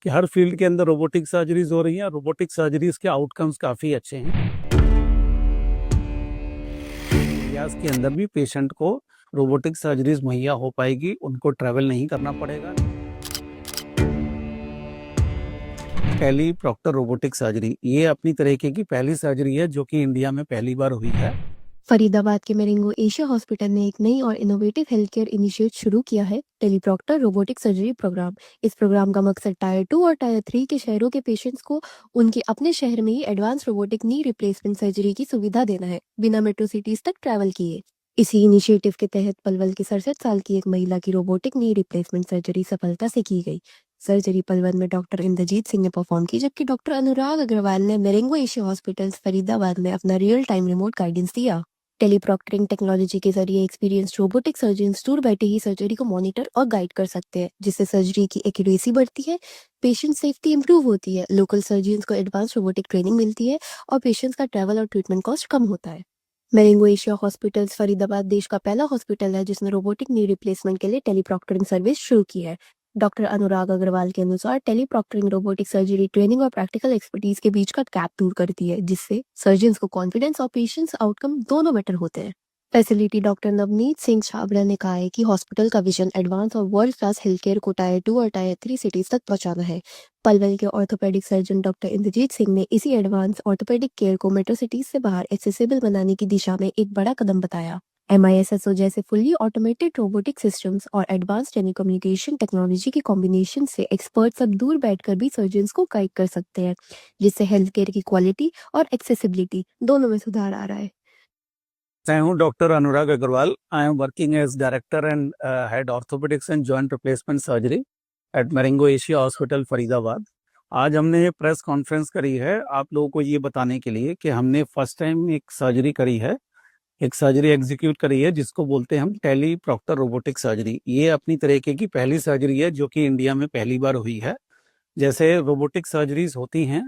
कि हर फील्ड के अंदर रोबोटिक सर्जरीज हो रही हैं। रोबोटिक सर्जरीज के आउटकम्स काफ़ी अच्छे हैं। एरियाज के अंदर भी पेशेंट को रोबोटिक सर्जरीज मुहैया हो पाएगी, उनको ट्रैवल नहीं करना पड़ेगा। टेली प्रॉक्टर रोबोटिक सर्जरी ये अपनी तरीके की पहली सर्जरी है जो कि इंडिया में पहली बार हुई है। फरीदाबाद के मेरेंगो एशिया हॉस्पिटल ने एक नई और इनोवेटिव हेल्थ केयर इनिशिएट शुरू किया है, टेलीप्रॉक्टर रोबोटिक सर्जरी प्रोग्राम। इस प्रोग्राम का मकसद टायर 2 और टायर 3 के शहरों के पेशेंट्स को उनके अपने शहर में ही advance robotic knee replacement surgery की सुविधा देना है, बिना मेट्रो सिटीज तक ट्रैवल किए। इसी इनिशिएटिव के तहत पलवल की 67 साल की एक महिला की रोबोटिक नी रिप्लेसमेंट सर्जरी सफलता से की गई। सर्जरी पलवल में डॉक्टर इंद्रजीत सिंह ने परफॉर्म की, जबकि डॉक्टर अनुराग अग्रवाल ने मेरेंगो एशिया हॉस्पिटल फरीदाबाद में अपना रियल टाइम रिमोट गाइडेंस दिया। टेलीप्रॉक्टरिंग टेक्नोलॉजी के जरिए एक्सपीरियंस रोबोटिक सर्जन्स दूर बैठे ही सर्जरी को मॉनिटर और गाइड कर सकते हैं, जिससे सर्जरी की एक्यूरेसी बढ़ती है, पेशेंट सेफ्टी इंप्रूव होती है, लोकल सर्जन्स को एडवांस रोबोटिक ट्रेनिंग मिलती है और पेशेंट्स का ट्रैवल और ट्रीटमेंट कॉस्ट कम होता है। मेरेंगो एशिया हॉस्पिटल्स फरीदाबाद देश का पहला हॉस्पिटल है जिसने रोबोटिक नी रिप्लेसमेंट के लिए टेलीप्रॉक्टरिंग सर्विस शुरू की है। डॉक्टर अनुराग अग्रवाल के अनुसार टेलीप्रॉक्टरिंग रोबोटिक सर्जरी ट्रेनिंग और प्रैक्टिकल एक्सपर्टीज के बीच का गैप दूर करती है, जिससे सर्जन्स को कॉन्फिडेंस और पेशेंट्स आउटकम दोनों बेटर होते हैं। फैसिलिटी डॉक्टर नवनीत सिंह छाबड़ा ने कहा है कि हॉस्पिटल का विजन एडवांस और वर्ल्ड क्लास हेल्थ केयर को टायर 2 और टायर 3 सिटीज तक पहुंचाना है। पलवल के orthopaedic surgeon doctor Indrajit Singh ने इसी एडवांस ऑर्थोपेडिक केयर को मेट्रो सिटीज से बाहर एक्सेसिबल बनाने की दिशा में एक बड़ा कदम बताया। MISSO जैसे फुल्ली ऑटोमेटेड रोबोटिक सिस्टम्स और एडवांस टेलीकम्युनिकेशन टेक्नोलॉजी के कॉम्बिनेशन से एक्सपर्ट्स अब दूर बैठकर भी सर्जन्स को गाइड कर सकते हैं, जिससे हेल्थ केयर की क्वालिटी और एक्सेसिबिलिटी दोनों में सुधार आ रहा है। मैं हूँ doctor Anurag Agrawal. I am working as director and head orthopaedics and joint replacement surgery at Marengo Asia hospital Faridabad. आज हमने ये प्रेस कॉन्फ्रेंस करी है आप लोगों को ये बताने के लिए कि हमने फर्स्ट टाइम एक सर्जरी करी है, एक सर्जरी एग्जीक्यूट करी है जिसको बोलते हैं हम टेली प्रॉक्टर रोबोटिक सर्जरी। ये अपनी तरीके की पहली सर्जरी है जो कि इंडिया में पहली बार हुई है। जैसे रोबोटिक सर्जरीज होती हैं,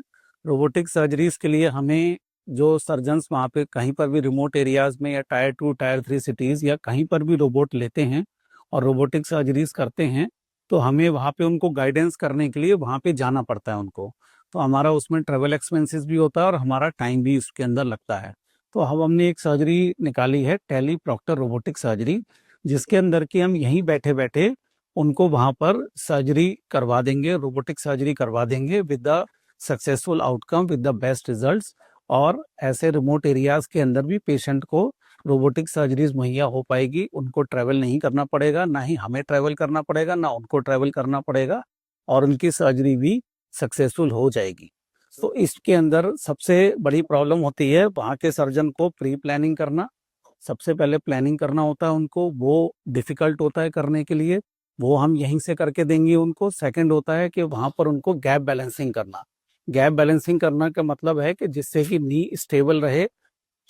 रोबोटिक सर्जरीज के लिए हमें जो सर्जन्स वहाँ पे कहीं पर भी रिमोट एरियाज में या टायर 2 टायर 3 सिटीज़ या कहीं पर भी रोबोट लेते हैं और रोबोटिक सर्जरीज करते हैं, तो हमें वहाँ पे उनको गाइडेंस करने के लिए वहाँ पे जाना पड़ता है उनको। तो हमारा उसमें ट्रेवल एक्सपेंसेस भी होता है और हमारा टाइम भी उसके अंदर लगता है। तो हमने एक सर्जरी निकाली है टेली प्रॉक्टर रोबोटिक सर्जरी, जिसके अंदर कि हम यहीं बैठे बैठे उनको वहां पर सर्जरी करवा देंगे, रोबोटिक सर्जरी करवा देंगे with the successful outcome, with the best results. और ऐसे रिमोट एरियाज के अंदर भी पेशेंट को रोबोटिक सर्जरीज मुहैया हो पाएगी, उनको ट्रैवल नहीं करना पड़ेगा, ना ही हमें ट्रैवल करना पड़ेगा, ना उनको ट्रैवल करना पड़ेगा, और उनकी सर्जरी भी सक्सेसफुल हो जाएगी। तो इसके अंदर सबसे बड़ी प्रॉब्लम होती है वहाँ के सर्जन को प्री प्लानिंग करना। सबसे पहले प्लानिंग करना होता है उनको, वो डिफिकल्ट होता है करने के लिए, वो हम यहीं से करके देंगे उनको। सेकंड होता है कि वहाँ पर उनको गैप बैलेंसिंग करना। गैप बैलेंसिंग करना का मतलब है कि जिससे कि नी स्टेबल रहे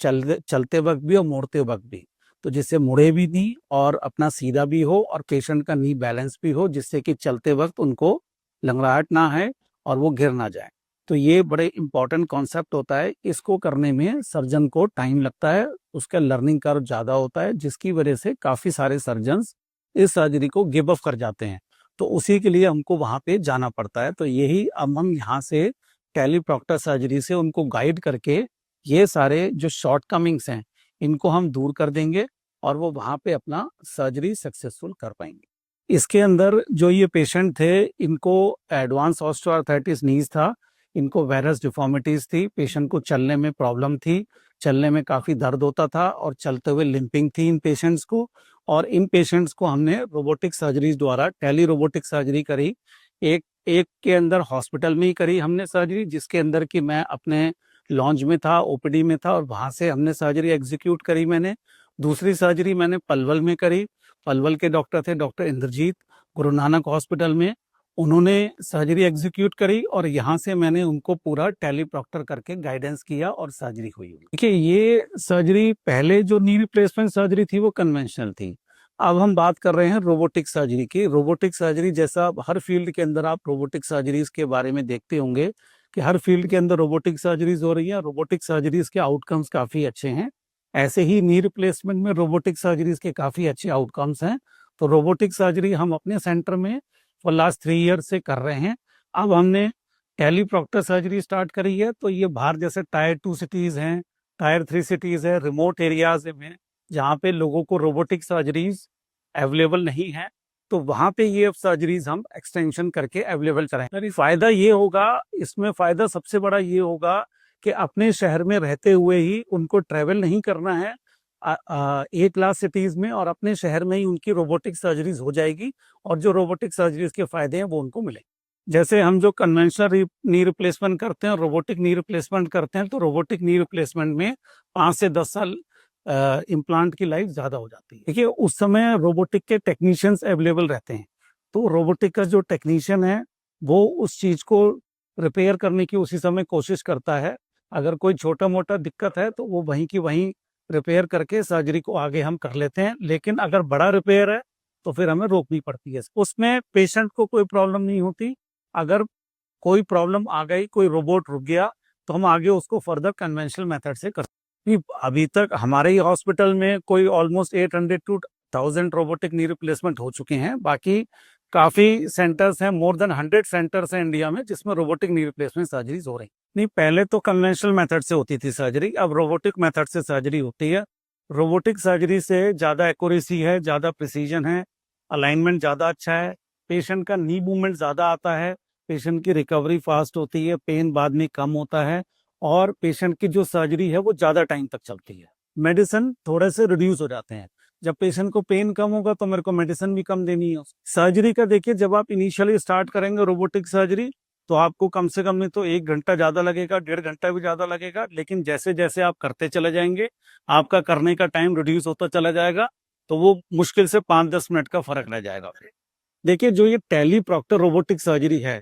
चलते वक्त भी और मोड़ते वक्त भी, तो जिससे मुड़े भी नी और अपना सीधा भी हो और पेशेंट का नी बैलेंस भी हो, जिससे कि चलते वक्त उनको लंगड़ाहट ना है और वो गिर ना जाए। तो ये बड़े इंपॉर्टेंट कॉन्सेप्ट होता है। इसको करने में सर्जन को टाइम लगता है, उसका लर्निंग कर्व ज़्यादा होता है, जिसकी वजह से काफ़ी सारे सर्जन्स इस सर्जरी को गिव अप कर जाते हैं। तो उसी के लिए हमको वहाँ पे जाना पड़ता है। तो यही अब हम यहाँ से टेलीप्रॉक्टर सर्जरी से उनको गाइड करके ये सारे जो शॉर्ट कमिंग्स हैं इनको हम दूर कर देंगे और वो वहाँ पे अपना सर्जरी सक्सेसफुल कर पाएंगे। इसके अंदर जो ये पेशेंट थे इनको एडवांस ऑस्टियोआर्थराइटिस नीज था, इनको वेरस डिफॉर्मिटीज थी, पेशेंट को चलने में प्रॉब्लम थी, चलने में काफ़ी दर्द होता था और चलते हुए लिंपिंग थी इन पेशेंट्स को। और इन पेशेंट्स को हमने रोबोटिक सर्जरी द्वारा टेली रोबोटिक सर्जरी करी। एक एक के अंदर हॉस्पिटल में ही करी हमने सर्जरी, जिसके अंदर कि मैं अपने लॉन्च में था, ओपीडी में था, और वहाँ से हमने सर्जरी एग्जीक्यूट करी मैंने। दूसरी सर्जरी मैंने पलवल में करी। पलवल के डॉक्टर थे डॉक्टर इंद्रजीत, गुरु नानक हॉस्पिटल में, उन्होंने सर्जरी एग्जीक्यूट करी और यहाँ से मैंने उनको पूरा टेलीप्रॉक्टर करके गाइडेंस किया और सर्जरी हुई। देखिए, ये सर्जरी पहले जो नी रिप्लेसमेंट सर्जरी थी वो कन्वेंशनल थी। अब हम बात कर रहे हैं रोबोटिक सर्जरी की। रोबोटिक सर्जरी जैसा हर फील्ड के अंदर आप रोबोटिक सर्जरीज के बारे में देखते होंगे कि हर फील्ड के अंदर रोबोटिक सर्जरीज हो रही हैं, रोबोटिक सर्जरीज के आउटकम्स काफ़ी अच्छे हैं। ऐसे ही नी रिप्लेसमेंट में रोबोटिक सर्जरीज के काफ़ी अच्छे आउटकम्स हैं। तो रोबोटिक सर्जरी हम अपने सेंटर में फॉर लास्ट 3 ईयर से कर रहे हैं। अब हमने टेलीप्रॉक्टर सर्जरी स्टार्ट करी है, तो ये बाहर जैसे टायर 2 सिटीज हैं, टायर 3 सिटीज है, रिमोट एरियाज में जहाँ पे लोगों को रोबोटिक सर्जरीज अवेलेबल नहीं है, तो वहाँ पे ये सर्जरीज हम एक्सटेंशन करके अवेलेबल कराएं। फायदा ये होगा, इसमें फायदा सबसे बड़ा ये होगा कि अपने शहर में रहते हुए ही उनको ट्रेवल नहीं करना है ए क्लास सिटीज में, और अपने शहर में ही उनकी रोबोटिक सर्जरीज हो जाएगी, और जो रोबोटिक सर्जरीज के फायदे हैं वो उनको मिलेंगे। जैसे हम जो कन्वेंशनल नी रिप्लेसमेंट करते हैं और रोबोटिक नी रिप्लेसमेंट करते हैं, तो रोबोटिक नी रिप्लेसमेंट में 5 से 10 साल इम्प्लांट की लाइफ ज्यादा हो जाती है। देखिए, उस समय रोबोटिक के टेक्नीशियंस अवेलेबल रहते हैं, तो रोबोटिक का जो टेक्नीशियन है वो उस चीज को रिपेयर करने की उसी समय कोशिश करता है। अगर कोई छोटा मोटा दिक्कत है तो वो वहीं की वहीं रिपेयर करके सर्जरी को आगे हम कर लेते हैं। लेकिन अगर बड़ा रिपेयर है तो फिर हमें रोकनी पड़ती है। उसमें पेशेंट को कोई प्रॉब्लम नहीं होती। अगर कोई प्रॉब्लम आ गई, कोई रोबोट रुक गया, तो हम आगे उसको फर्दर कन्वेंशनल मेथड से करते हैं। अभी तक हमारे ही हॉस्पिटल में कोई almost 800 to 1000 robotic knee replacement हो चुके हैं। बाकी काफी सेंटर्स हैं, मोर देन 100 सेंटर्स हैं इंडिया में जिसमें रोबोटिक नी रिप्लेसमेंट सर्जरीज हो रही। नहीं, पहले तो कन्वेंशनल मेथड से होती थी सर्जरी, अब रोबोटिक मेथड से सर्जरी होती है। रोबोटिक सर्जरी से ज्यादा एक्यूरेसी है, ज्यादा प्रिसीजन है, अलाइनमेंट ज्यादा अच्छा है, पेशेंट का नी मूवमेंट ज्यादा आता है, पेशेंट की रिकवरी फास्ट होती है, पेन बाद में कम होता है, और पेशेंट की जो सर्जरी है वो ज्यादा टाइम तक चलती है। मेडिसिन थोड़े से रिड्यूस हो जाते हैं। जब पेशेंट को पेन कम होगा तो मेरे को मेडिसिन भी कम देनी है। सर्जरी का देखिए, जब आप इनिशियली स्टार्ट करेंगे रोबोटिक सर्जरी तो आपको कम से कम नहीं तो 1 घंटा ज्यादा लगेगा, 1.5 घंटा भी ज्यादा लगेगा। लेकिन जैसे जैसे आप करते चले जाएंगे, आपका करने का टाइम रिड्यूस होता चला जाएगा, तो वो मुश्किल से 5-10 मिनट का फर्क रह जाएगा। देखिए, जो ये टेलीप्रॉक्टर रोबोटिक सर्जरी है,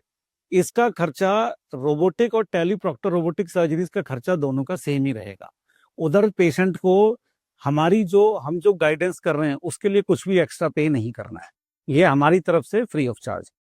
इसका खर्चा, रोबोटिक और टेलीप्रॉक्टर रोबोटिक सर्जरीज का खर्चा दोनों का सेम ही रहेगा। उधर पेशेंट को हम जो गाइडेंस कर रहे हैं उसके लिए कुछ भी एक्स्ट्रा पे नहीं करना है, ये हमारी तरफ से फ्री ऑफ चार्ज।